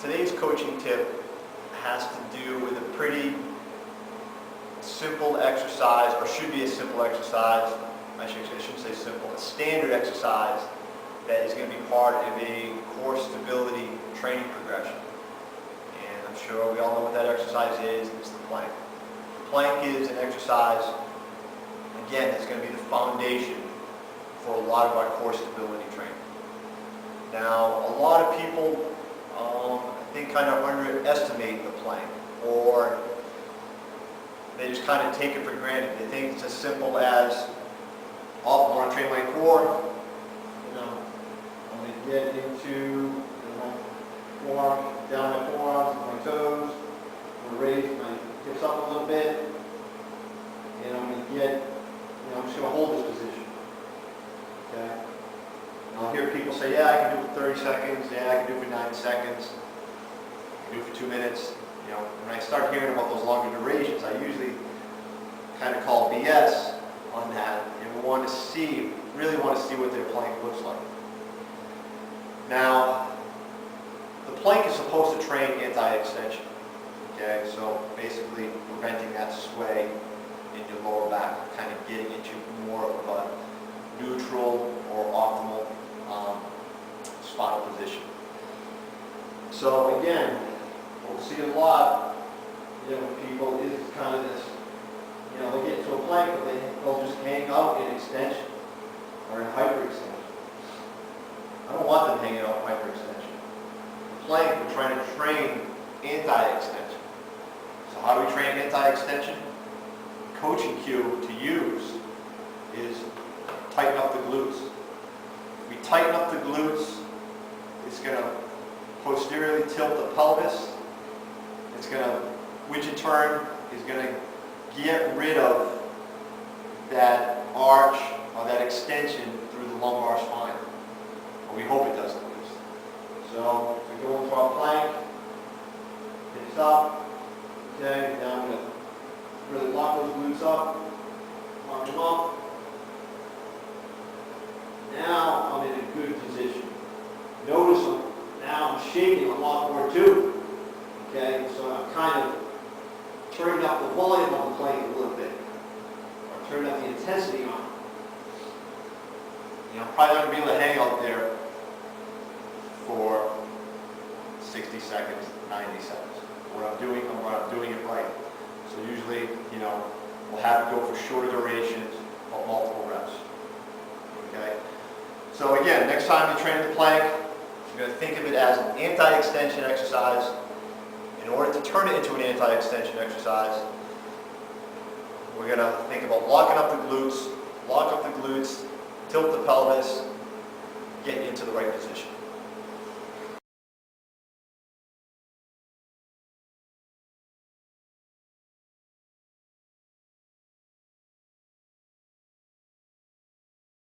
Today's coaching tip has to do with a pretty simple exercise, or should be a simple exercise. I shouldn't say simple, a standard exercise that is going to be part of a core stability training progression. And I'm sure we all know what that exercise is. It's the plank. The plank is an exercise, again, that's going to be the foundation for a lot of our core stability training. Now, a lot of people, I think, kind of underestimate the plank, or they just kind of take it for granted. They think it's as simple as, oh, I want to train my core, I'm going to get into my forearm, down my forearms and my toes. I'm going to raise my hips up a little bit, and I'm going to get, I'm just going to hold this position. Okay? And I'll hear people say, yeah, I can do it for 30 seconds, yeah, I can do it for 9 seconds, I can do it for 2 minutes. When I start hearing about those longer durations, I usually kind of call BS on that, and we want to see, really want to see what their plank looks like. Now, the plank is supposed to train anti-extension, okay? So basically preventing that sway in your lower back, kind of getting into more of a neutral or optimal spinal position. So again, what we see a lot, with people is kind of this, they get into a plank, but they'll just hang out in extension or in hyperextension. I don't want them hanging out in hyperextension. The plank, we're trying to train anti-extension. So how do we train anti-extension? Coaching cue to use is tighten up the glutes. If we tighten up the glutes, it's going to posteriorly tilt the pelvis. It's going to, which in turn is going to get rid of that arch or that extension through the lumbar spine. Or we hope it does at least. So we go into our plank, hips up, okay, now I'm going to really lock those glutes up, lock them up. Now I'm in a good position. Notice now I'm shaking a lot more too. Okay, so I'm kind of turning up the volume of the plank a little bit, or turning up the intensity on it. I'm probably not going to be able to hang out there for 60 seconds, 90 seconds. What I'm doing it right. So usually, we'll have to go for shorter durations of multiple reps. Okay. So again, next time you train the plank, you're going to think of it as an anti-extension exercise. In order to turn it into an anti-extension exercise, we're going to think about locking up the glutes, lock up the glutes, tilt the pelvis, get into the right position.